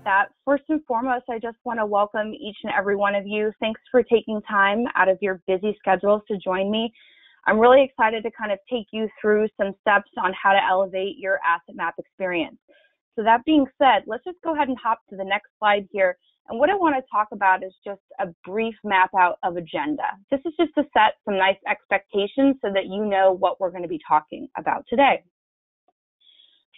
that. First and foremost, I just want to welcome each and every one of you. Thanks for taking time out of your busy schedules to join me. I'm really excited to kind of take you through some steps on how to elevate your asset map experience. So that being said, let's just go ahead and hop to the next slide here. And what I want to talk about is just a brief map out of agenda. This is just to set some nice expectations so that you know what we're going to be talking about today.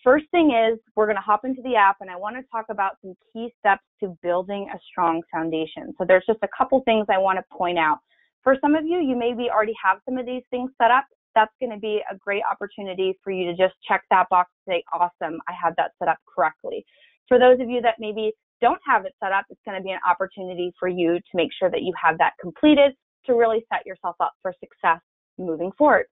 First thing is we're going to hop into the app, and I want to talk about some key steps to building a strong foundation. So there's just a couple things I want to point out. For some of you, you maybe already have some of these things set up. That's going to be a great opportunity for you to just check that box and say, awesome, I have that set up correctly. For those of you that maybe don't have it set up, it's going to be an opportunity for you to make sure that you have that completed to really set yourself up for success moving forward.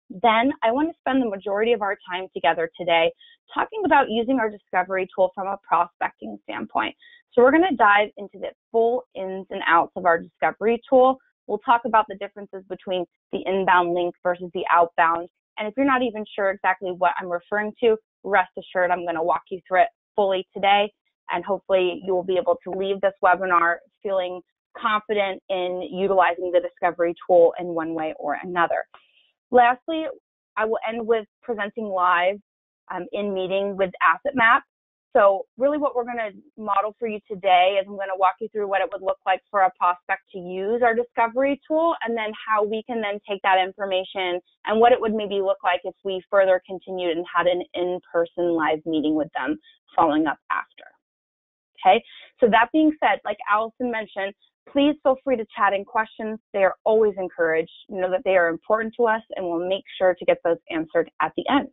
Then I want to spend the majority of our time together today talking about using our discovery tool from a prospecting standpoint. So we're going to dive into the full ins and outs of our discovery tool. We'll talk about the differences between the inbound link versus the outbound. And if you're not even sure exactly what I'm referring to, rest assured I'm going to walk you through it fully today. And hopefully you will be able to leave this webinar feeling confident in utilizing the discovery tool in one way or another. Lastly, I will end with presenting live in meeting with Asset Map. So really what we're going to model for you today is I'm going to walk you through what it would look like for a prospect to use our discovery tool, and then how we can then take that information and what it would maybe look like if we further continued and had an in-person live meeting with them following up after. Okay, so that being said, like Allison mentioned, please feel free to chat in questions. They are always encouraged. You know that they are important to us, and we'll make sure to get those answered at the end.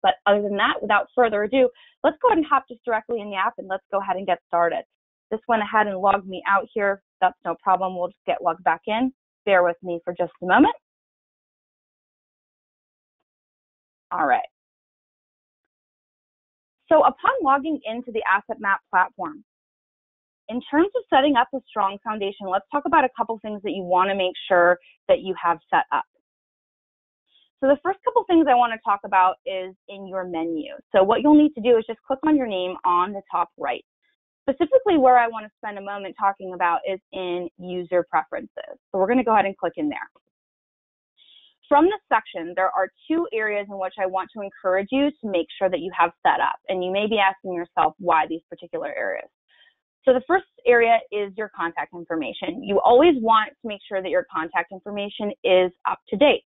But other than that, without further ado, let's go ahead and hop just directly in the app and let's go ahead and get started. This went ahead and logged me out here. That's no problem. We'll just get logged back in. Bear with me for just a moment. All right. So upon logging into the Asset Map platform, in terms of setting up a strong foundation, let's talk about a couple things that you want to make sure that you have set up. So the first couple things I want to talk about is in your menu. So what you'll need to do is just click on your name on the top right. Specifically where I want to spend a moment talking about is in user preferences. So we're going to go ahead and click in there. From this section, there are two areas in which I want to encourage you to make sure that you have set up. And you may be asking yourself why these particular areas. So the first area is your contact information. You always want to make sure that your contact information is up to date.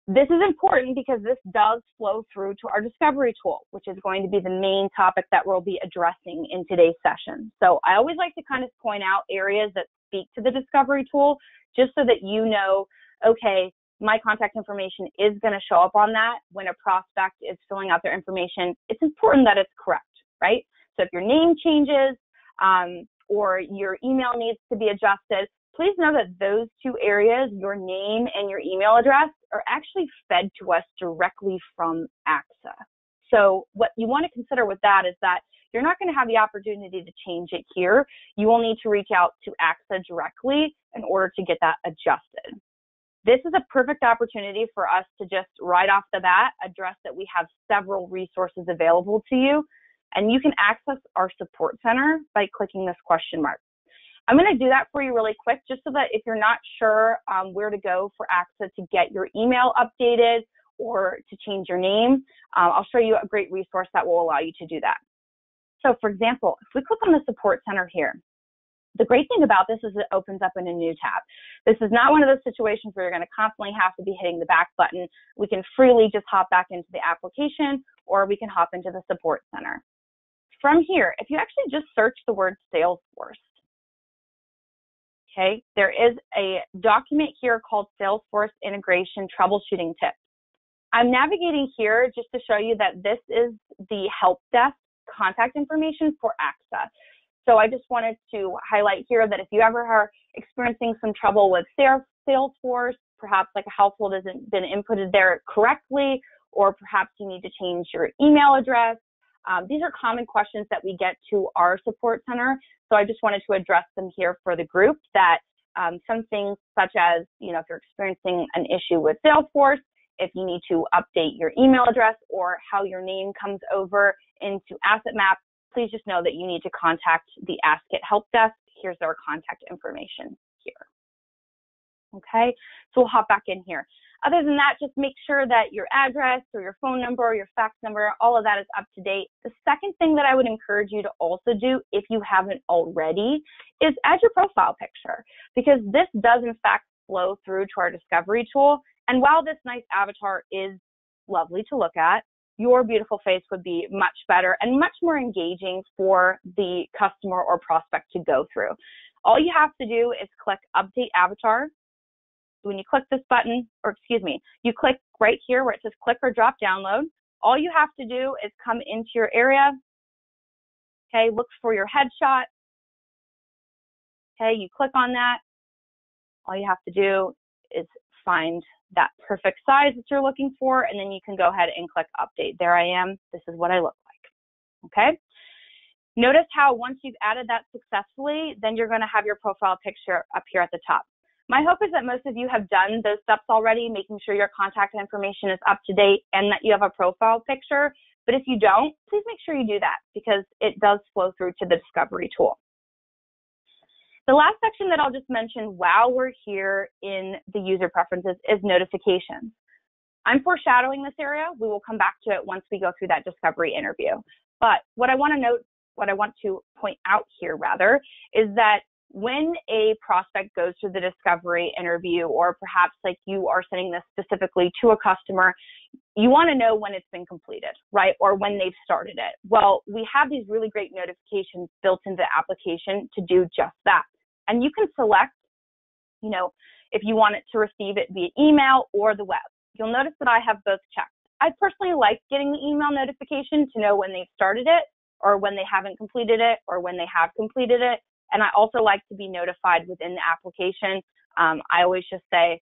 This is important because this does flow through to our discovery tool, which is going to be the main topic that we'll be addressing in today's session. So I always like to kind of point out areas that speak to the discovery tool, just so that you know, okay, my contact information is going to show up on that when a prospect is filling out their information. It's important that it's correct, right? So if your name changes or your email needs to be adjusted, please know that those two areas, your name and your email address, are actually fed to us directly from AXA. So what you want to consider with that is that you're not going to have the opportunity to change it here. You will need to reach out to AXA directly in order to get that adjusted. This is a perfect opportunity for us to just right off the bat address that we have several resources available to you, and you can access our support center by clicking this question mark. I'm going to do that for you really quick, just so that if you're not sure where to go for AXA to get your email updated or to change your name, I'll show you a great resource that will allow you to do that. So for example, if we click on the support center here, the great thing about this is it opens up in a new tab. This is not one of those situations where you're going to constantly have to be hitting the back button. We can freely just hop back into the application, or we can hop into the support center. From here, if you actually just search the word Salesforce, okay, there is a document here called Salesforce Integration Troubleshooting Tips. I'm navigating here just to show you that this is the help desk contact information for AXA. So I just wanted to highlight here that if you ever are experiencing some trouble with Salesforce, perhaps like a household hasn't been inputted there correctly, or perhaps you need to change your email address, these are common questions that we get to our support center. So I just wanted to address them here for the group, that some things such as, you know, if you're experiencing an issue with Salesforce, if you need to update your email address or how your name comes over into Asset Map, please just know that you need to contact the Ask It Help Desk. Here's their contact information here. Okay, so we'll hop back in here. Other than that, just make sure that your address or your phone number or your fax number, all of that is up to date. The second thing that I would encourage you to also do, if you haven't already, is add your profile picture, because this does in fact flow through to our discovery tool. And while this nice avatar is lovely to look at, your beautiful face would be much better and much more engaging for the customer or prospect to go through. All you have to do is click Update Avatar. When you click this button, or excuse me, you click right here where it says click or drop download. All you have to do is come into your area, okay, look for your headshot, okay, you click on that. All you have to do is find that perfect size that you're looking for, and then you can go ahead and click update. There I am. This is what I look like, okay? Notice how once you've added that successfully, then you're going to have your profile picture up here at the top. My hope is that most of you have done those steps already, making sure your contact information is up to date and that you have a profile picture. But if you don't, please make sure you do that, because it does flow through to the discovery tool. The last section that I'll just mention while we're here in the user preferences is notifications. I'm foreshadowing this area. We will come back to it once we go through that discovery interview. But what I want to point out here rather, is that when a prospect goes through the discovery interview, or perhaps like you are sending this specifically to a customer, you want to know when it's been completed, right? Or when they've started it. Well, we have these really great notifications built into the application to do just that. And you can select, if you want it to receive it via email or the web. You'll notice that I have both checked. I personally like getting the email notification to know when they've started it, or when they haven't completed it, or when they have completed it. And I also like to be notified within the application. I always just say,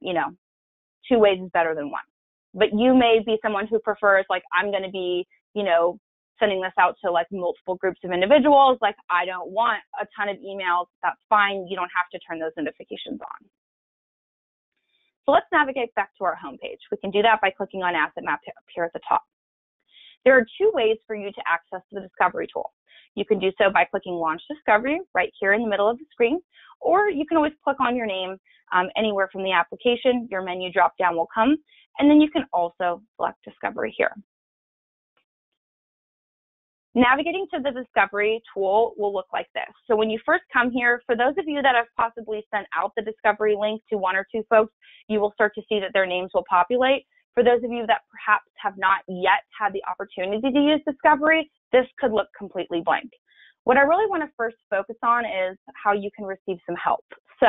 2 ways is better than 1. But you may be someone who prefers, like, I'm going to be, sending this out to like multiple groups of individuals. Like, I don't want a ton of emails. That's fine. You don't have to turn those notifications on. So let's navigate back to our homepage. We can do that by clicking on Asset Map up here at the top. There are 2 ways for you to access the discovery tool. You can do so by clicking Launch Discovery right here in the middle of the screen, or you can always click on your name anywhere from the application. Your menu drop down will come, and then you can also select Discovery here. Navigating to the discovery tool will look like this. So when you first come here, for those of you that have possibly sent out the discovery link to 1 or 2 folks, you will start to see that their names will populate. For those of you that perhaps have not yet had the opportunity to use discovery, this could look completely blank. What I really want to first focus on is how you can receive some help. So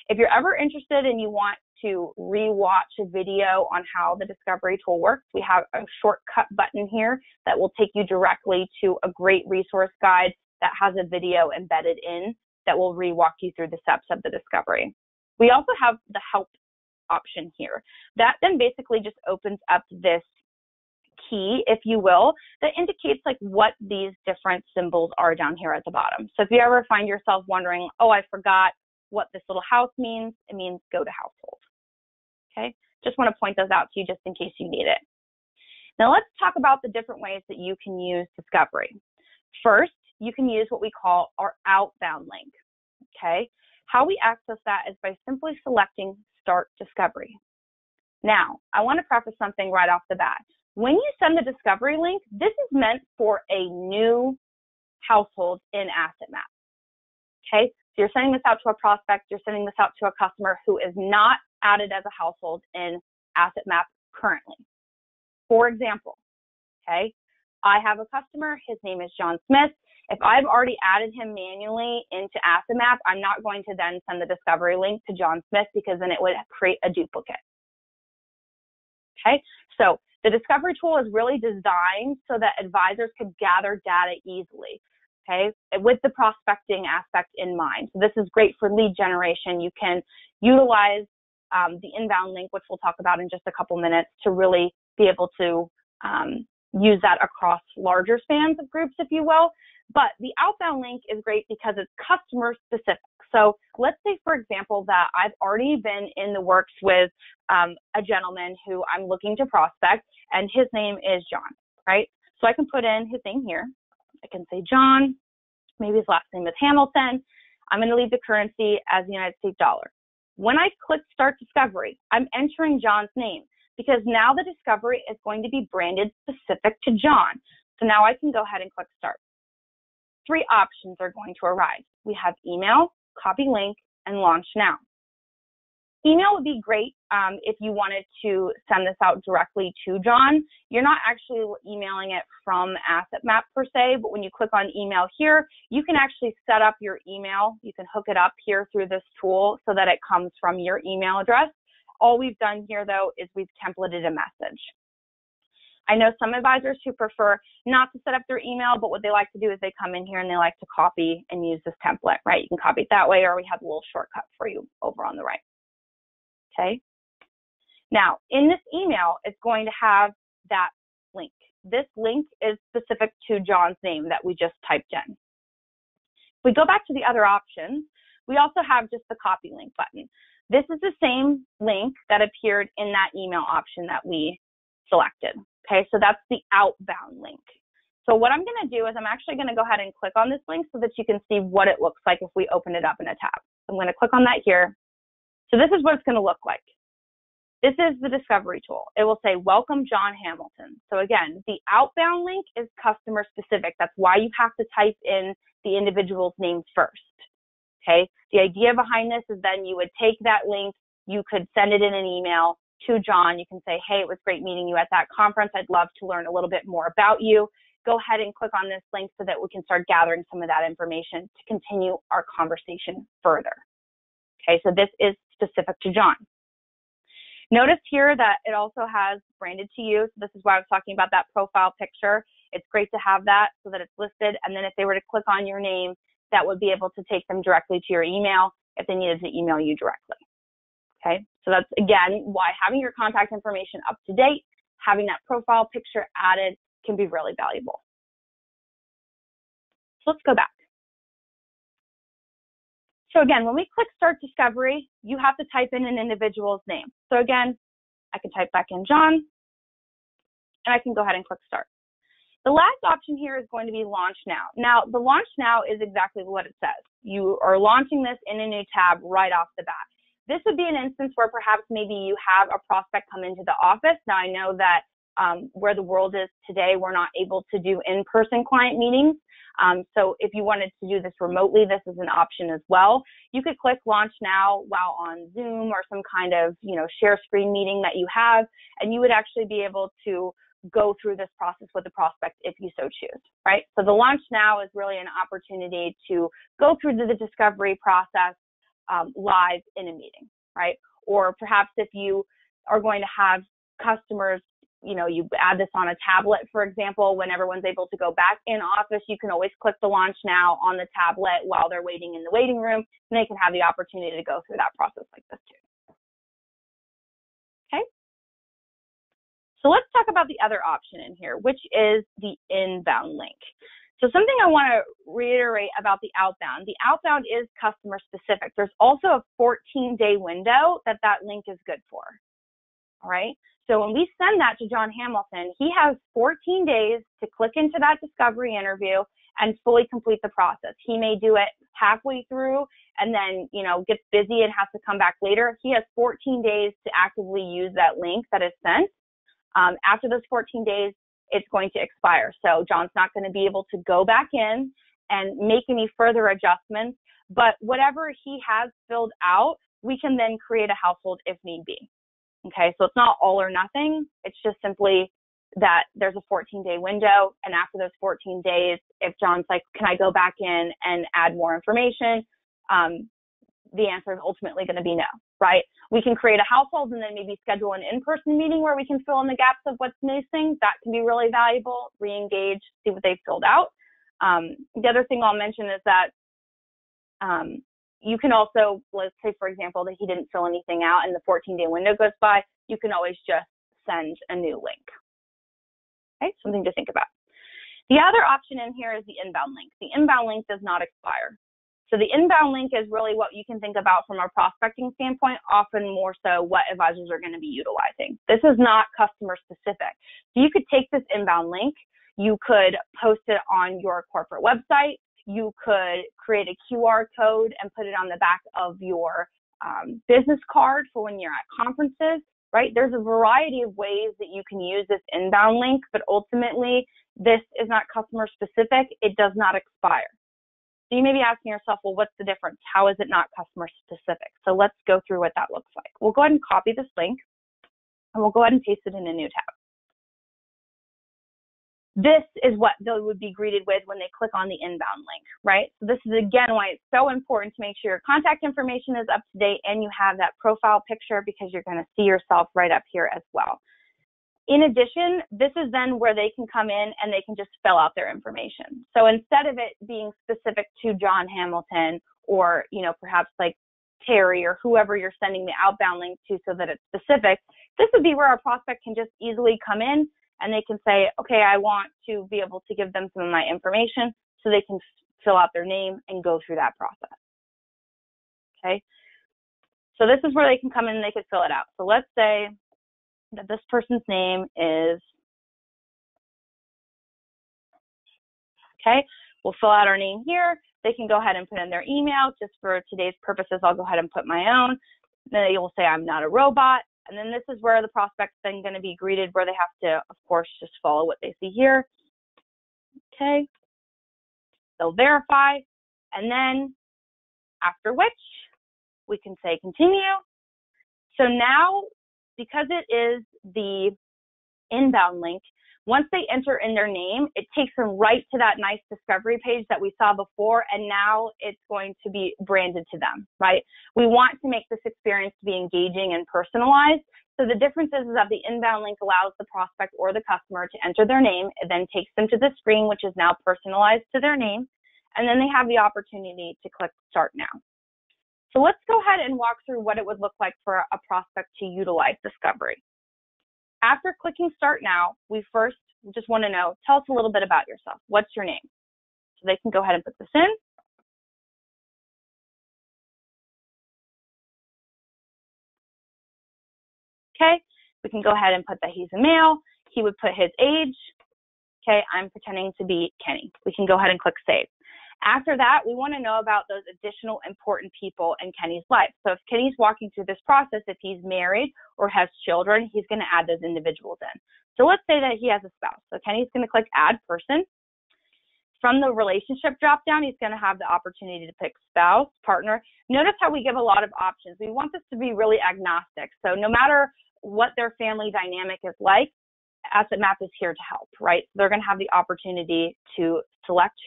if you're ever interested and you want to re-watch a video on how the discovery tool works, we have a shortcut button here that will take you directly to a great resource guide that has a video embedded in that will re-walk you through the steps of the discovery. We also have the help option here. That then basically just opens up this key, if you will, that indicates like what these different symbols are down here at the bottom. So if you ever find yourself wondering, oh, I forgot what this little house means, it means go to household. Okay, just want to point those out to you just in case you need it. Now let's talk about the different ways that you can use discovery. First, you can use what we call our outbound link. Okay, how we access that is by simply selecting Start Discovery. Now, I want to preface something right off the bat. When you send the discovery link, this is meant for a new household in Asset Map. Okay, so you're sending this out to a prospect, you're sending this out to a customer who is not added as a household in Asset Map currently. For example, okay, I have a customer, his name is John Smith. If I've already added him manually into Asset Map, I'm not going to then send the discovery link to John Smith, because then it would create a duplicate. Okay, so the discovery tool is really designed so that advisors could gather data easily, okay, with the prospecting aspect in mind. So this is great for lead generation. You can utilize the inbound link, which we'll talk about in just a couple minutes, to really be able to use that across larger spans of groups, if you will. But the outbound link is great because it's customer specific. So let's say, for example, that I've already been in the works with a gentleman who I'm looking to prospect, and his name is John, right? So I can put in his name here, I can say John, maybe his last name is Hamilton. I'm going to leave the currency as the United States dollar. When I click Start Discovery, I'm entering John's name because now the discovery is going to be branded specific to John. So now I can go ahead and click Start. 3 options are going to arise. We have email, copy link, and launch now. Email would be great if you wanted to send this out directly to John. You're not actually emailing it from Asset Map per se, but when you click on email here, you can actually set up your email. You can hook it up here through this tool so that it comes from your email address. All we've done here, though, is we've templated a message. I know some advisors who prefer not to set up their email, but what they like to do is they come in here and they like to copy and use this template, right? You can copy it that way, or we have a little shortcut for you over on the right. Okay. Now, in this email, it's going to have that link. This link is specific to John's name that we just typed in. If we go back to the other options, we also have just the copy link button. This is the same link that appeared in that email option that we selected. Okay, so that's the outbound link. So what I'm going to do is I'm actually going to go ahead and click on this link so that you can see what it looks like if we open it up in a tab. I'm going to click on that here. So this is what it's going to look like. This is the discovery tool. It will say, welcome John Hamilton. So again, the outbound link is customer specific. That's why you have to type in the individual's name first. Okay. The idea behind this is then you would take that link, you could send it in an email to John. You can say, hey, it was great meeting you at that conference. I'd love to learn a little bit more about you. Go ahead and click on this link so that we can start gathering some of that information to continue our conversation further. Okay, so this is specific to John. Notice here that it also has branded to you. So this is why I was talking about that profile picture. It's great to have that so that it's listed. And then if they were to click on your name, that would be able to take them directly to your email if they needed to email you directly. Okay, so that's, again, why having your contact information up to date, having that profile picture added can be really valuable. So let's go back. So again, when we click Start Discovery, you have to type in an individual's name. So again, I can type back in John, and I can go ahead and click Start. The last option here is going to be Launch Now. Now, the Launch Now is exactly what it says. You are launching this in a new tab right off the bat. This would be an instance where perhaps maybe you have a prospect come into the office. Now, I know that where the world is today, we're not able to do in-person client meetings. So if you wanted to do this remotely, this is an option as well. You could click Launch Now while on Zoom or some kind of, share screen meeting that you have, and you would actually be able to go through this process with the prospect if you so choose, right? So the Launch Now is really an opportunity to go through the discovery process live in a meeting, right? Or perhaps if you are going to have customers, you add this on a tablet, for example, when everyone's able to go back in office, you can always click the Launch Now on the tablet while they're waiting in the waiting room, and they can have the opportunity to go through that process like this too. Okay. So let's talk about the other option in here, which is the inbound link. So something I want to reiterate about the outbound is customer specific. There's also a 14-day window that link is good for. All right. So when we send that to John Hamilton, he has 14 days to click into that discovery interview and fully complete the process. He may do it halfway through and then, gets busy and has to come back later. He has 14 days to actively use that link that is sent. After those 14 days, it's going to expire. So John's not going to be able to go back in and make any further adjustments, but whatever he has filled out, we can then create a household if need be. Okay, so it's not all or nothing. It's just simply that there's a 14-day window, and after those 14 days, if John's like, can I go back in and add more information? The answer is ultimately going to be no, right? We can create a household and then maybe schedule an in-person meeting where we can fill in the gaps of what's missing. That can be really valuable. Re-engage, see what they've filled out. The other thing I'll mention is that you can also, let's say, for example, that he didn't fill anything out and the 14-day window goes by, you can always just send a new link. Okay, something to think about. The other option in here is the inbound link. The inbound link does not expire. So the inbound link is really what you can think about from a prospecting standpoint, often more so what advisors are going to be utilizing. This is not customer specific. So you could take this inbound link, You could post it on your corporate website. You could create a QR code and put it on the back of your business card for when you're at conferences, right? There's a variety of ways that you can use this inbound link, but ultimately, this is not customer specific. It does not expire. So you may be asking yourself, well, what's the difference? How is it not customer specific? So let's go through what that looks like. We'll go ahead and copy this link, and we'll go ahead and paste it in a new tab. This is what they would be greeted with when they click on the inbound link, right? So this is, again, why it's so important to make sure your contact information is up to date and you have that profile picture, because you're going to see yourself right up here as well. In addition, this is then where they can come in and they can just fill out their information. So instead of it being specific to John Hamilton or, perhaps like Terry or whoever you're sending the outbound link to so that it's specific, this would be where a prospect can just easily come in and they can say, okay, I want to be able to give them some of my information, so they can fill out their name and go through that process. Okay. So this is where they can come in and they can fill it out. So let's say that this person's name is, okay, we'll fill out our name here. They can go ahead and put in their email. Just for today's purposes, I'll go ahead and put my own. Then they will say, I'm not a robot. And then this is where the prospect's then going to be greeted, where they have to, of course, just follow what they see here. Okay. They'll verify. And then after which we can say continue. So now, because it is the inbound link, once they enter in their name, it takes them right to that nice discovery page that we saw before, and now it's going to be branded to them, right? We want to make this experience to be engaging and personalized. So the difference is that the inbound link allows the prospect or the customer to enter their name. It then takes them to the screen, which is now personalized to their name, and then they have the opportunity to click Start Now. So let's go ahead and walk through what it would look like for a prospect to utilize discovery. After clicking Start Now, we first just want to know, tell us a little bit about yourself. What's your name? So they can go ahead and put this in. Okay, we can go ahead and put that he's a male. He would put his age. Okay, I'm pretending to be Kenny. We can go ahead and click Save. After that, we want to know about those additional important people in Kenny's life. So if Kenny's walking through this process, if he's married or has children, he's going to add those individuals in. So let's say that he has a spouse. So Kenny's going to click Add Person. From the relationship dropdown, he's going to have the opportunity to pick spouse, partner. Notice how we give a lot of options. We want this to be really agnostic. So no matter what their family dynamic is like, Asset Map is here to help, right? So they're going to have the opportunity to select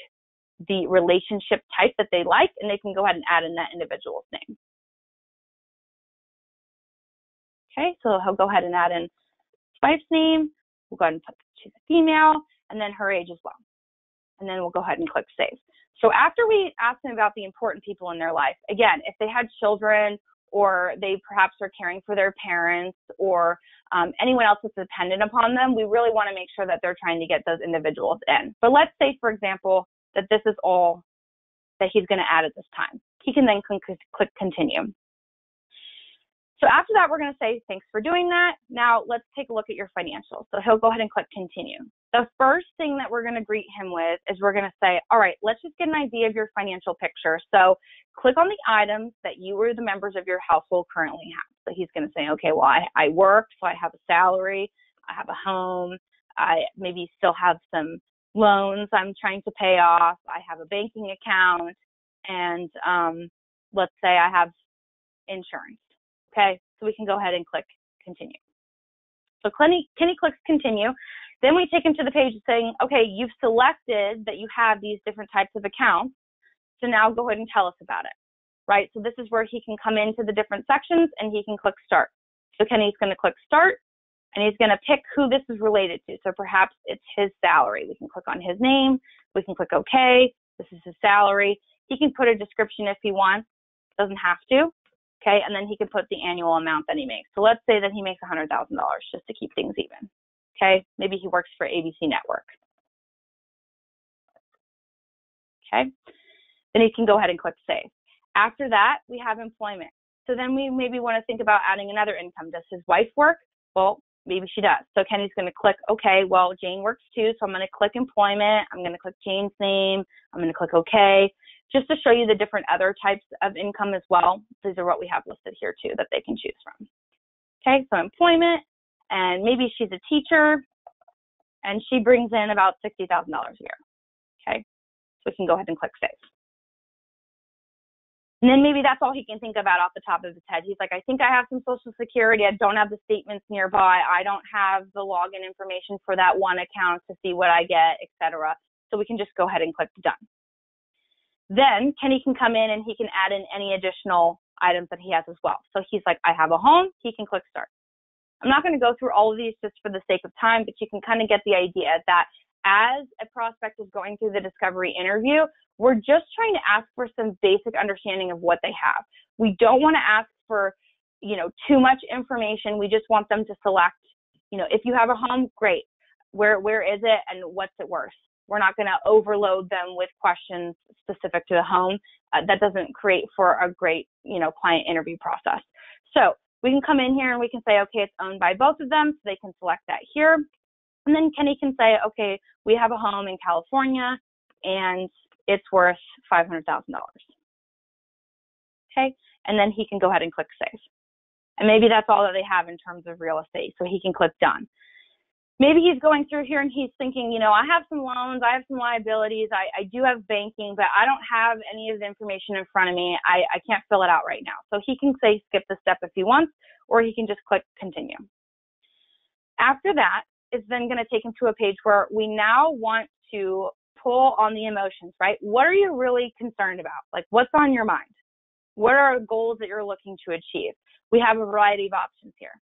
the relationship type that they like, and they can go ahead and add in that individual's name. Okay, so he'll go ahead and add in his wife's name. We'll go ahead and put she's a female, and then her age as well. And then we'll go ahead and click Save. So after we ask them about the important people in their life, again, if they had children or they perhaps are caring for their parents or anyone else that's dependent upon them, we really want to make sure that they're trying to get those individuals in. But let's say, for example, that this is all that he's going to add at this time. He can then click Continue. So after that, we're going to say, thanks for doing that. Now let's take a look at your financials. So he'll go ahead and click Continue. The first thing that we're going to greet him with is we're going to say, all right, let's just get an idea of your financial picture. So click on the items that you or the members of your household currently have. So he's going to say, okay, well, I work, so I have a salary, I have a home, I maybe still have some loans I'm trying to pay off, I have a banking account, and let's say I have insurance. Okay, so we can go ahead and click Continue. So Kenny clicks Continue. Then we take him to the page saying, okay, you've selected that you have these different types of accounts, so now go ahead and tell us about it, right? So this is where he can come into the different sections and he can click Start. So Kenny's going to click Start, and he's going to pick who this is related to. So perhaps it's his salary. We can click on his name. We can click OK. This is his salary. He can put a description if he wants. Doesn't have to. Okay, and then he can put the annual amount that he makes. So let's say that he makes $100,000 just to keep things even. Okay, maybe he works for ABC Network. Okay, then he can go ahead and click Save. After that, we have employment. So then we maybe want to think about adding another income. Does his wife work? Well, Maybe she does. So Kenny's going to click, okay, well, Jane works too, so I'm going to click employment. I'm going to click Jane's name. I'm going to click okay, just to show you the different other types of income as well. These are what we have listed here too that they can choose from. Okay, so employment, and maybe she's a teacher, and she brings in about $60,000 a year. Okay, so we can go ahead and click save. And then maybe that's all he can think about off the top of his head. He's like, I think I have some Social Security. I don't have the statements nearby. I don't have the login information for that one account to see what I get, etc. So we can just go ahead and click done. Then Kenny can come in and he can add in any additional items that he has as well. So he's like, I have a home. He can click start. I'm not going to go through all of these just for the sake of time, but you can kind of get the idea that as a prospect is going through the discovery interview, we're just trying to ask for some basic understanding of what they have. We don't want to ask for, too much information. We just want them to select, if you have a home, great. Where is it and what's it worth? We're not going to overload them with questions specific to the home. That doesn't create for a great, client interview process. So we can come in here and we can say, okay, it's owned by both of them. So they can select that here. And then Kenny can say, okay, we have a home in California and it's worth $500,000. Okay, and then he can go ahead and click save. And maybe that's all that they have in terms of real estate, so he can click done. Maybe he's going through here and he's thinking, I have some loans, I have some liabilities, I do have banking, but I don't have any of the information in front of me. I can't fill it out right now. So he can say skip the step if he wants, or he can just click continue. After that, it's then going to take him to a page where we now want to pull on the emotions, right? What are you really concerned about? Like, what's on your mind? What are goals that you're looking to achieve? We have a variety of options here.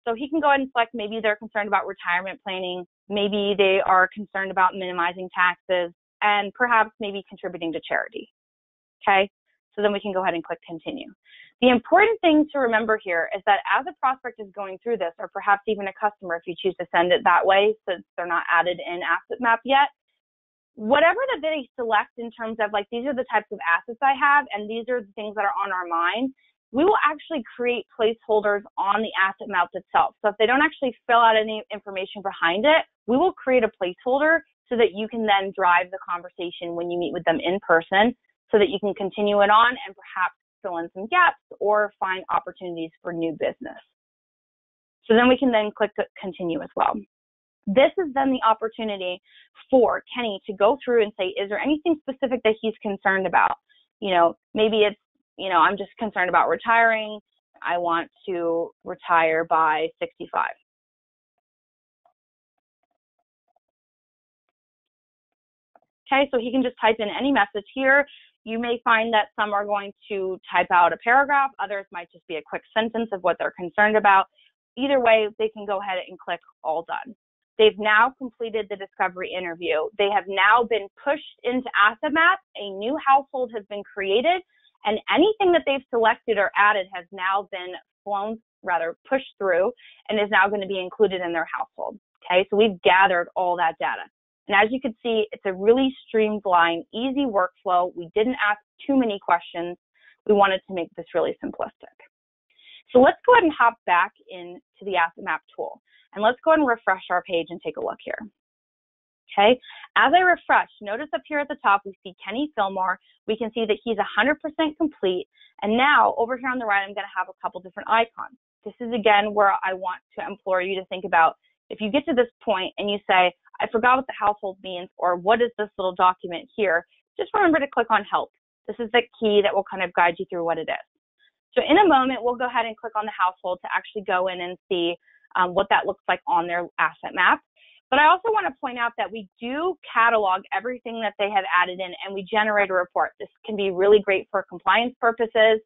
So he can go ahead and select, maybe they're concerned about retirement planning, maybe they are concerned about minimizing taxes, and perhaps maybe contributing to charity. Okay, so then we can go ahead and click continue. The important thing to remember here is that as a prospect is going through this, or perhaps even a customer if you choose to send it that way since they're not added in Asset Map yet, whatever that they select in terms of like, these are the types of assets I have and these are the things that are on our mind, we will actually create placeholders on the asset map itself. So if they don't actually fill out any information behind it, we will create a placeholder so that you can then drive the conversation when you meet with them in person so that you can continue it on and perhaps fill in some gaps or find opportunities for new business. So then we can then click continue as well. This is then the opportunity for Kenny to go through and say, is there anything specific that he's concerned about? Maybe it's, I'm just concerned about retiring. I want to retire by 65. Okay, so he can just type in any message here. You may find that some are going to type out a paragraph. Others might just be a quick sentence of what they're concerned about. Either way, they can go ahead and click all done. They've now completed the discovery interview. They have now been pushed into Asset Map. A new household has been created, and anything that they've selected or added has now been pushed through and is now going to be included in their household. Okay, so we've gathered all that data. And as you can see, it's a really streamlined, easy workflow. We didn't ask too many questions. We wanted to make this really simplistic. So let's go ahead and hop back into the Asset Map tool. And let's go ahead and refresh our page and take a look here. Okay, as I refresh, notice up here at the top, we see Kenny Fillmore. We can see that he's 100% complete. And now over here on the right, I'm going to have a couple different icons. This is again where I want to implore you to think about, if you get to this point and you say, I forgot what the household means, or what is this little document here, just remember to click on help. This is the key that will kind of guide you through what it is. So in a moment, we'll go ahead and click on the household to actually go in and see what that looks like on their asset map. But I also want to point out that we do catalog everything that they have added in, and we generate a report. This can be really great for compliance purposes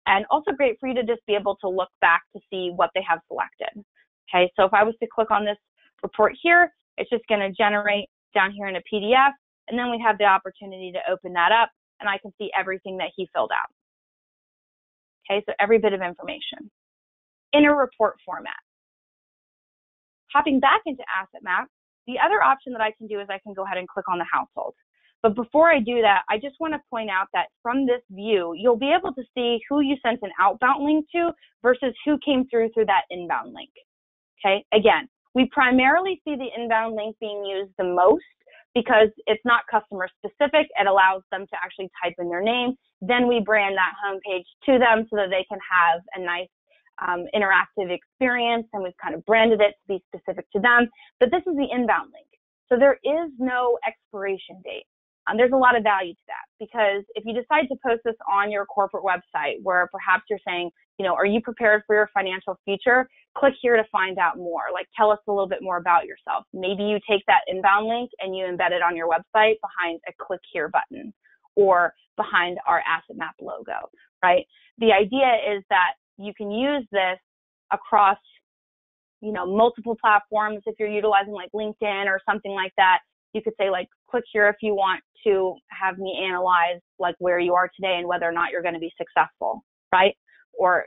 and also great for you to just be able to look back to see what they have selected. Okay, so if I was to click on this report here, it's just going to generate down here in a PDF, and then we have the opportunity to open that up, and I can see everything that he filled out. Okay, so every bit of information in a report format. Hopping back into Asset Map, the other option that I can do is I can go ahead and click on the household. But before I do that, I just want to point out that from this view, you'll be able to see who you sent an outbound link to versus who came through that inbound link. Okay, again, we primarily see the inbound link being used the most because it's not customer specific. It allows them to actually type in their name. Then we brand that homepage to them so that they can have a nice interactive experience, and we've kind of branded it to be specific to them. But this is the inbound link. So there is no expiration date. There's a lot of value to that, because if you decide to post this on your corporate website where perhaps you're saying, are you prepared for your financial future? Click here to find out more. Like, tell us a little bit more about yourself. Maybe you take that inbound link and you embed it on your website behind a click here button or behind our asset map logo, right? The idea is that you can use this across, multiple platforms. If you're utilizing like LinkedIn or something like that, you could say like, click here if you want to have me analyze like where you are today and whether or not you're going to be successful, right? Or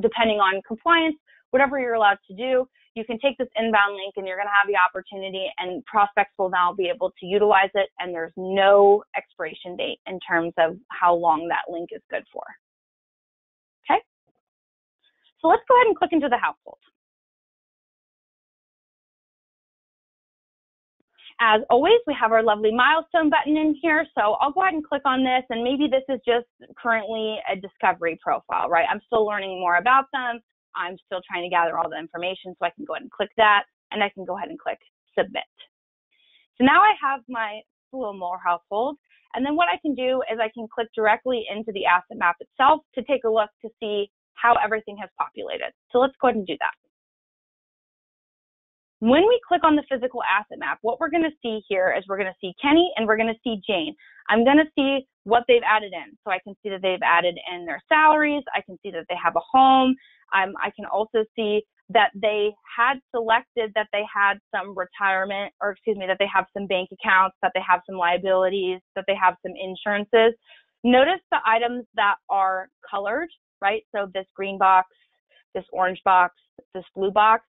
depending on compliance, whatever you're allowed to do, you can take this inbound link and you're going to have the opportunity, and prospects will now be able to utilize it, and there's no expiration date in terms of how long that link is good for. Okay? So let's go ahead and click into the household. As always, we have our lovely milestone button in here. So I'll go ahead and click on this, and maybe this is just currently a discovery profile, right? I'm still learning more about them. I'm still trying to gather all the information, so I can go ahead and click that, and I can go ahead and click submit. So now I have my little household, and then what I can do is I can click directly into the asset map itself to take a look to see how everything has populated. So let's go ahead and do that. When we click on the physical asset map, what we're going to see here is we're going to see Kenny and we're going to see Jane. I'm going to see what they've added in. So I can see that they've added in their salaries. I can see that they have a home. I can also see that they had selected that they had some retirement, or excuse me, that they have some bank accounts, that they have some liabilities, that they have some insurances. Notice the items that are colored, right? So this green box, this orange box, this blue box.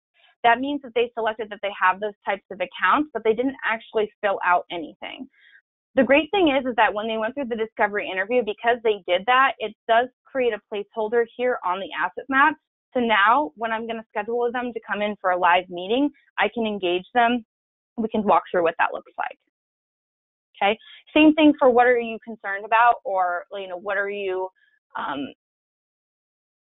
That means that they selected that they have those types of accounts, but they didn't actually fill out anything. The great thing is that when they went through the discovery interview, because they did that, it does create a placeholder here on the asset map. So now when I'm going to schedule them to come in for a live meeting, I can engage them. We can walk through what that looks like. Okay. Same thing for what are you concerned about, or, what are you,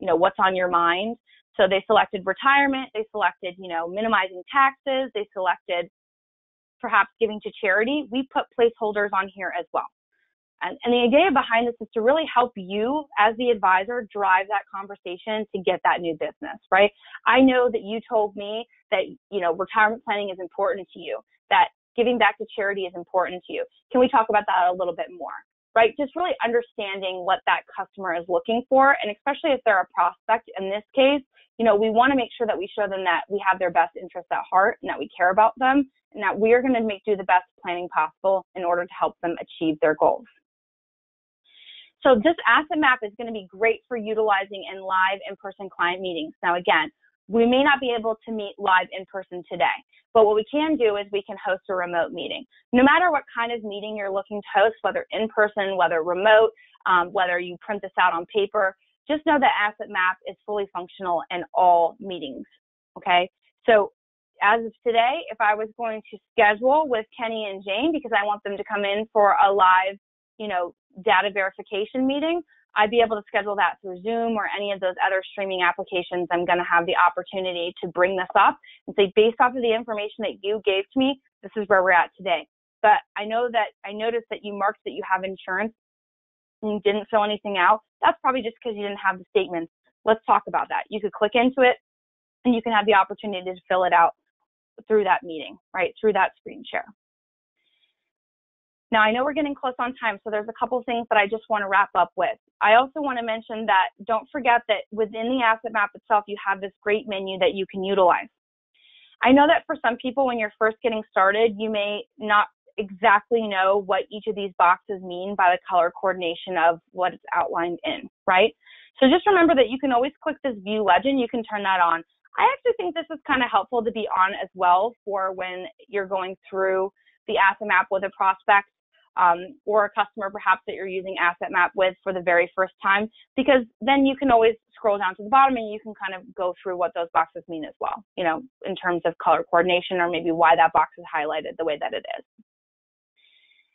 what's on your mind. So they selected retirement, they selected, minimizing taxes, they selected perhaps giving to charity. We put placeholders on here as well. And the idea behind this is to really help you as the advisor drive that conversation to get that new business, right? I know that you told me that, retirement planning is important to you, that giving back to charity is important to you. Can we talk about that a little bit more? Right? Just really understanding what that customer is looking for, and especially if they're a prospect in this case, we want to make sure that we show them that we have their best interests at heart and that we care about them, and that we are going to do the best planning possible in order to help them achieve their goals. So this asset map is going to be great for utilizing in live in-person client meetings. Now, again, we may not be able to meet live in person today, but what we can do is we can host a remote meeting. No matter what kind of meeting you're looking to host, whether in person, whether remote, whether you print this out on paper, just know that asset map is fully functional in all meetings, okay? So as of today, if I was going to schedule with Kenny and Jane because I want them to come in for a live, data verification meeting, I'd be able to schedule that through Zoom or any of those other streaming applications. I'm going to have the opportunity to bring this up and say, based off of the information that you gave to me, this is where we're at today. But I noticed that you marked that you have insurance and you didn't fill anything out. That's probably just because you didn't have the statements. Let's talk about that. You could click into it and you can have the opportunity to fill it out through that meeting, right? Through that screen share. Now, I know we're getting close on time, so there's a couple things that I just want to wrap up with. I also want to mention that don't forget that within the asset map itself, you have this great menu that you can utilize. I know that for some people, when you're first getting started, you may not exactly know what each of these boxes mean by the color coordination of what it's outlined in, right? So just remember that you can always click this view legend. You can turn that on. I actually think this is kind of helpful to be on as well for when you're going through the asset map with a prospect. or a customer perhaps that you're using Asset Map with for the very first time, because then you can always scroll down to the bottom and you can kind of go through what those boxes mean as well, you know, in terms of color coordination or maybe why that box is highlighted the way that it is.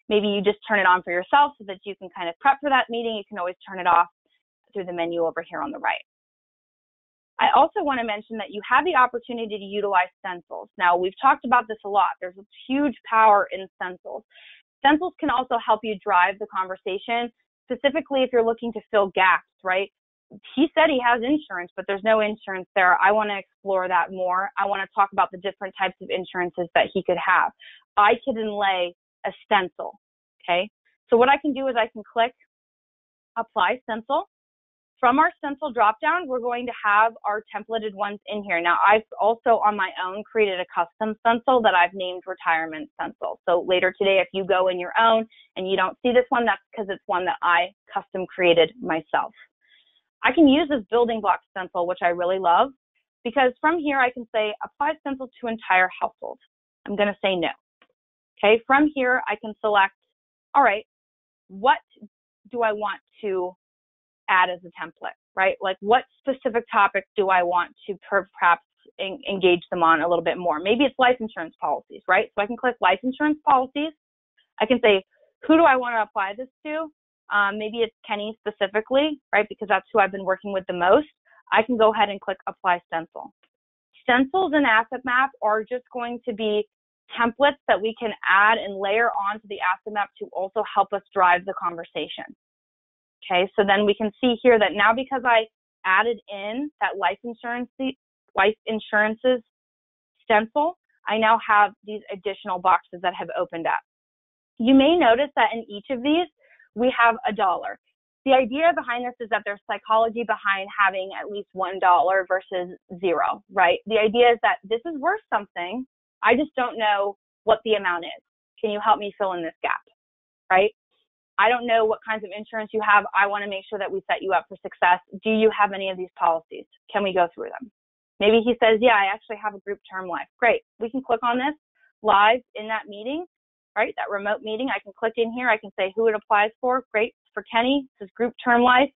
Maybe you just turn it on for yourself so that you can kind of prep for that meeting. You can always turn it off through the menu over here on the right. I also want to mention that you have the opportunity to utilize stencils. Now, we've talked about this a lot. There's a huge power in stencils. Stencils can also help you drive the conversation, specifically if you're looking to fill gaps, right? He said he has insurance, but there's no insurance there. I want to explore that more. I want to talk about the different types of insurances that he could have. I could inlay a stencil, okay? So what I can do is I can click Apply Stencil. From our stencil dropdown, we're going to have our templated ones in here. Now, I've also on my own created a custom stencil that I've named Retirement Stencil. So later today, if you go in your own and you don't see this one, that's because it's one that I custom created myself. I can use this building block stencil, which I really love, because from here I can say Apply Stencil to entire household. I'm going to say no. Okay, from here I can select, all right, what do I want to add as a template, right? Like what specific topic do I want to perhaps engage them on a little bit more? Maybe it's life insurance policies, right? So I can click life insurance policies. I can say, who do I want to apply this to? Maybe it's Kenny specifically, right? Because that's who I've been working with the most. I can go ahead and click Apply Stencil. Stencils in Asset Map are just going to be templates that we can add and layer onto the Asset Map to also help us drive the conversation. Okay, so then we can see here that now because I added in that life insurances stencil, I now have these additional boxes that have opened up. You may notice that in each of these, we have $1. The idea behind this is that there's psychology behind having at least $1 versus 0, right? The idea is that this is worth something. I just don't know what the amount is. Can you help me fill in this gap, right? I don't know what kinds of insurance you have. I want to make sure that we set you up for success. Do you have any of these policies? Can we go through them? Maybe he says, yeah, I actually have a group term life. Great. We can click on this live in that meeting, right? That remote meeting. I can click in here. I can say who it applies for. Great. For Kenny, this is group term life.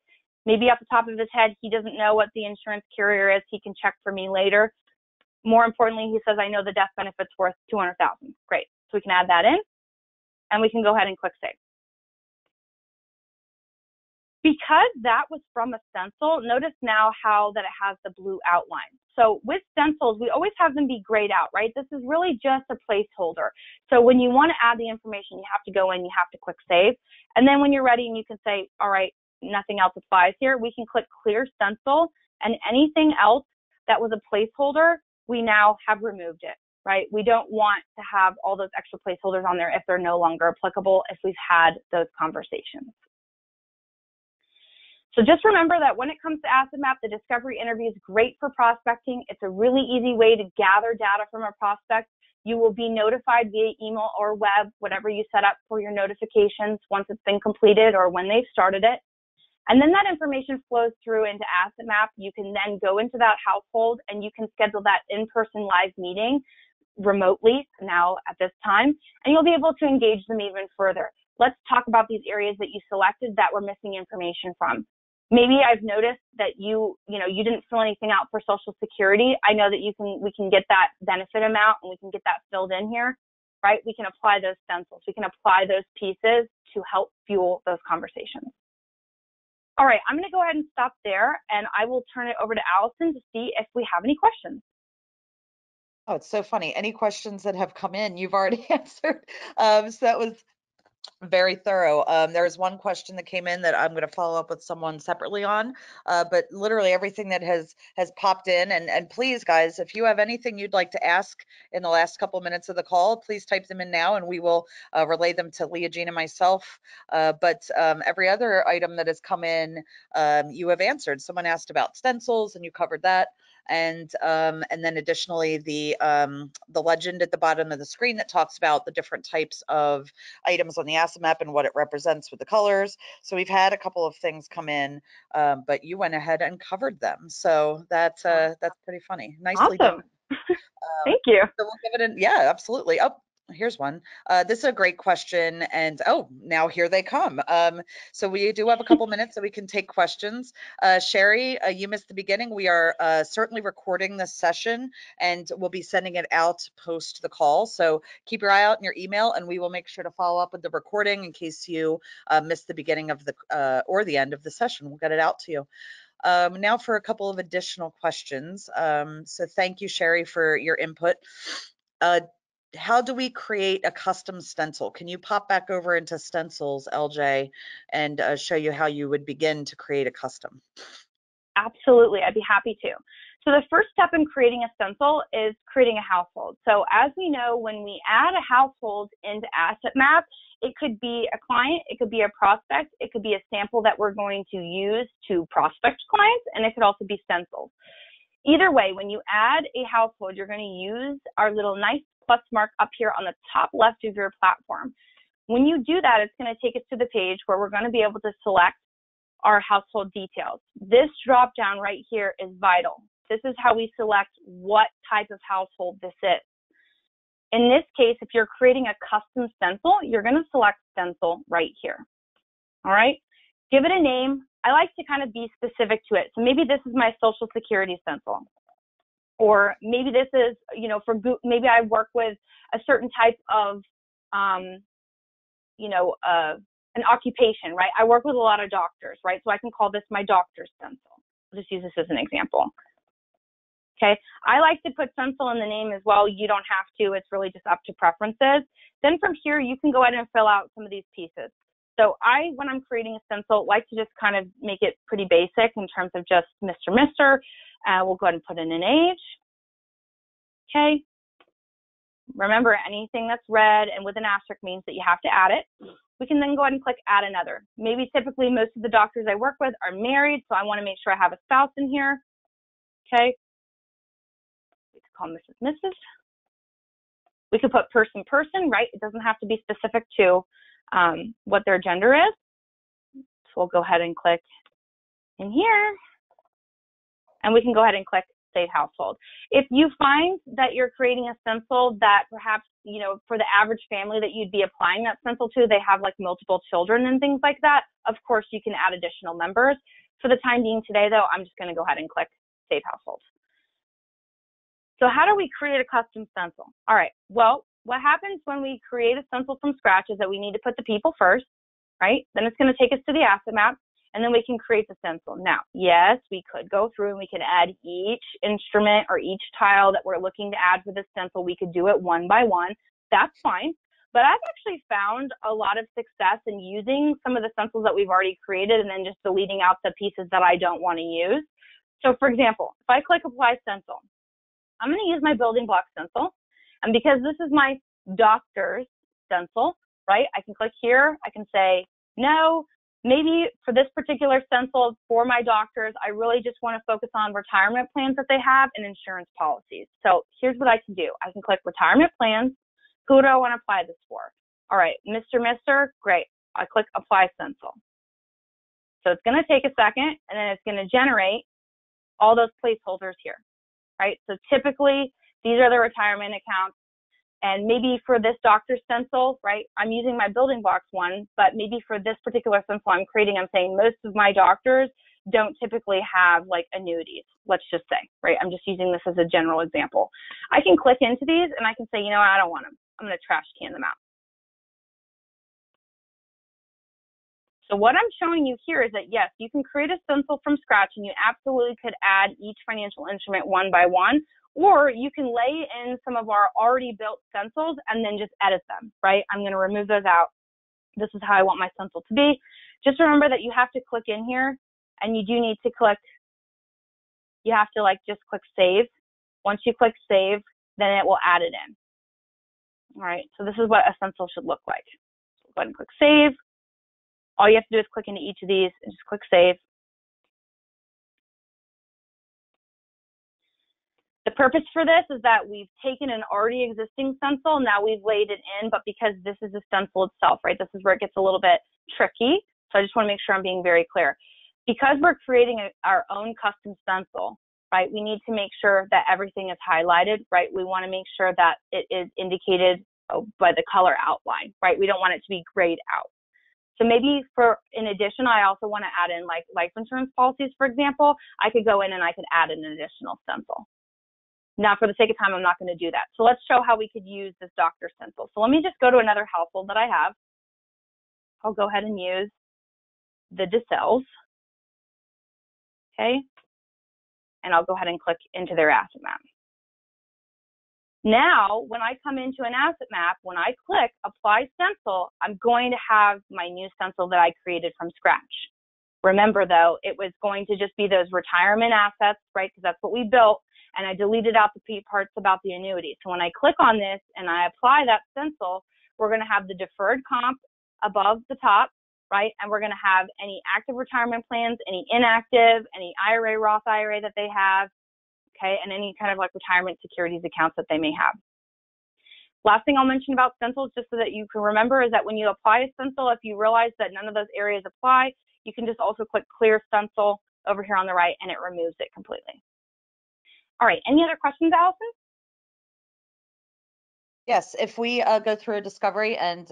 Maybe off the top of his head, he doesn't know what the insurance carrier is. He can check for me later. More importantly, he says, I know the death benefit's worth $200,000. Great. So we can add that in and we can go ahead and click save. Because that was from a stencil, notice now how that it has the blue outline. So with stencils, we always have them be grayed out, right? This is really just a placeholder. So when you want to add the information, you have to go in, you have to click save. And then when you're ready and you can say, all right, nothing else applies here, we can click clear stencil, and anything else that was a placeholder, we now have removed it, right? We don't want to have all those extra placeholders on there if they're no longer applicable, if we've had those conversations. So just remember that when it comes to Asset Map, the discovery interview is great for prospecting. It's a really easy way to gather data from a prospect. You will be notified via email or web, whatever you set up for your notifications once it's been completed or when they've started it. And then that information flows through into Asset Map. You can then go into that household and you can schedule that in-person live meeting remotely now at this time, and you'll be able to engage them even further. Let's talk about these areas that you selected that we're missing information from. Maybe I've noticed that you didn't fill anything out for Social Security. I know that we can get that benefit amount and we can get that filled in here, right? We can apply those stencils. We can apply those pieces to help fuel those conversations. All right, I'm going to go ahead and stop there, and I will turn it over to Allison to see if we have any questions. Oh, it's so funny. Any questions that have come in, you've already answered. So that was very thorough. There's one question that came in that I'm going to follow up with someone separately on, but literally everything that has popped in. And please, guys, if you have anything you'd like to ask in the last couple minutes of the call, please type them in now, and we will relay them to Leah Jean and myself. But every other item that has come in, you have answered. Someone asked about stencils, and you covered that. And then additionally, the legend at the bottom of the screen that talks about the different types of items on the Asset Map and what it represents with the colors. So we've had a couple of things come in, but you went ahead and covered them. So that's pretty funny. Nicely awesome. done. Thank you. So we'll give it yeah, absolutely. Oh, Here's one. This is a great question, and oh, now here they come. So we do have a couple minutes so we can take questions. Sherry, you missed the beginning. We are certainly recording this session, and we'll be sending it out post the call. So keep your eye out in your email, and we will make sure to follow up with the recording in case you missed the beginning of the or the end of the session. We'll get it out to you. Now for a couple of additional questions. So thank you, Sherry, for your input. How do we create a custom stencil? Can you pop back over into stencils, LJ, and show you how you would begin to create a custom? Absolutely, I'd be happy to. So the first step in creating a stencil is creating a household. So as we know, when we add a household into Asset Map, it could be a client, it could be a prospect, it could be a sample that we're going to use to prospect clients, and it could also be stencils. Either way, when you add a household, you're going to use our little nice plus mark up here on the top left of your platform. When you do that, it's going to take us to the page where we're going to be able to select our household details. This drop down right here is vital. This is how we select what type of household this is. In this case, if you're creating a custom stencil, you're going to select stencil right here. All right, give it a name. I like to kind of be specific to it. So maybe this is my Social Security stencil. Or maybe this is, you know, maybe I work with a certain type of, an occupation, right? I work with a lot of doctors, right? So I can call this my doctor stencil. I'll just use this as an example. Okay, I like to put stencil in the name as well. You don't have to, it's really just up to preferences. Then from here, you can go ahead and fill out some of these pieces. So when I'm creating a stencil, like to just kind of make it pretty basic in terms of just Mr. Mister. We'll go ahead and put in an age. Okay. Remember, anything that's red and with an asterisk means that you have to add it. We can then go ahead and click add another. Maybe typically most of the doctors I work with are married, so I want to make sure I have a spouse in here. Okay. We could call Mrs. Mrs. We could put person, right? It doesn't have to be specific to what their gender is. So we'll go ahead and click in here, and we can go ahead and click Save Household. If you find that you're creating a stencil that perhaps, you know, for the average family that you'd be applying that stencil to, they have like multiple children and things like that, of course you can add additional members. For the time being today, though, I'm just going to go ahead and click Save Household. So how do we create a custom stencil? All right, well, what happens when we create a stencil from scratch is that we need to put the people first, right? Then it's going to take us to the asset map, and then we can create the stencil. Now, yes, we could go through and we could add each instrument or each tile that we're looking to add for the stencil. We could do it one by one. That's fine. But I've actually found a lot of success in using some of the stencils that we've already created and then just deleting out the pieces that I don't want to use. So for example, if I click Apply Stencil, I'm going to use my building block stencil. And because this is my doctor's stencil, right, I can click here. I can say, no, maybe for this particular stencil for my doctors, I really just want to focus on retirement plans that they have and insurance policies. So here's what I can do. I can click retirement plans. Who do I want to apply this for? All right, Mr. Mister, great. I click Apply Stencil. So it's going to take a second, and then it's going to generate all those placeholders here, right? So typically, these are the retirement accounts. And maybe for this doctor stencil, right, I'm using my building blocks one, but maybe for this particular stencil I'm creating, I'm saying most of my doctors don't typically have like annuities, let's just say, right? I'm just using this as a general example. I can click into these and I can say, you know what, I don't want them. I'm going to trash can them out. So what I'm showing you here is that, yes, you can create a stencil from scratch and you absolutely could add each financial instrument one by one, or you can lay in some of our already built stencils and then just edit them, right? I'm going to remove those out. This is how I want my stencil to be. Just remember that you have to click in here, and you do need to click, you have to like just click Save. Once you click Save, then it will add it in. All right, so this is what a stencil should look like. So go ahead and click Save. All you have to do is click into each of these and just click Save. The purpose for this is that we've taken an already existing stencil, now we've laid it in, but because this is a stencil itself, right, this is where it gets a little bit tricky. So I just want to make sure I'm being very clear. Because we're creating our own custom stencil, right, we need to make sure that everything is highlighted, right? We want to make sure that it is indicated by the color outline, right? We don't want it to be grayed out. So maybe in addition, I also want to add in like life insurance policies, for example. I could go in and I could add an additional stencil. Now, for the sake of time, I'm not going to do that. So let's show how we could use this doctor stencil. So let me just go to another household that I have. I'll go ahead and use the DeSales. Okay. And I'll go ahead and click into their asset map. Now, when I come into an asset map, when I click apply stencil, I'm going to have my new stencil that I created from scratch. Remember though, it was going to just be those retirement assets, right? Because that's what we built. And I deleted out the parts about the annuity. So when I click on this and I apply that stencil, we're going to have the deferred comp above the top, right? And we're going to have any active retirement plans, any inactive, any IRA, Roth IRA that they have, okay, and any kind of like retirement securities accounts that they may have. Last thing I'll mention about stencils, just so that you can remember, is that when you apply a stencil, if you realize that none of those areas apply, you can just also click clear stencil over here on the right and it removes it completely. All right, any other questions, Allison? Yes, if we go through a discovery and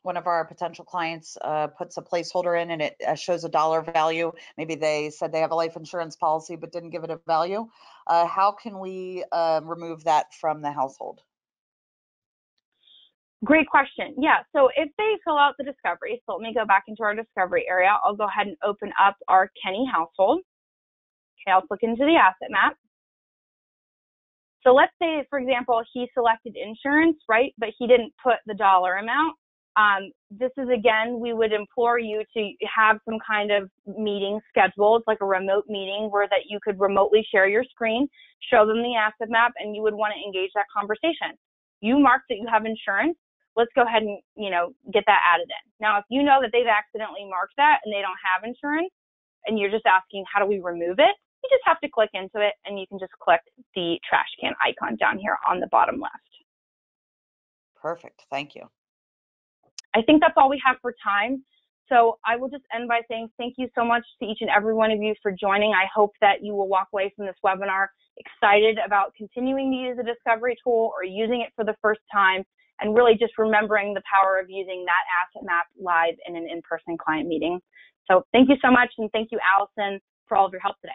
one of our potential clients puts a placeholder in and it shows a dollar value, maybe they said they have a life insurance policy but didn't give it a value, how can we remove that from the household? Great question. Yeah, so if they fill out the discovery, so let me go back into our discovery area. I'll go ahead and open up our Kenny household. Okay, I'll click into the asset map. So let's say, for example, he selected insurance, right? But he didn't put the dollar amount. This is, again, we would implore you to have some kind of meeting scheduled, like a remote meeting where that you could remotely share your screen, show them the asset map, and you would want to engage that conversation. You marked that you have insurance. Let's go ahead and, get that added in. Now, if you know that they've accidentally marked that and they don't have insurance and you're just asking, how do we remove it? You just have to click into it and you can just click the trash can icon down here on the bottom left. Perfect. Thank you. I think that's all we have for time. So I will just end by saying thank you so much to each and every one of you for joining. I hope that you will walk away from this webinar excited about continuing to use the discovery tool or using it for the first time, and really just remembering the power of using that asset map live in an in-person client meeting. So thank you so much, and thank you, Allison, for all of your help today.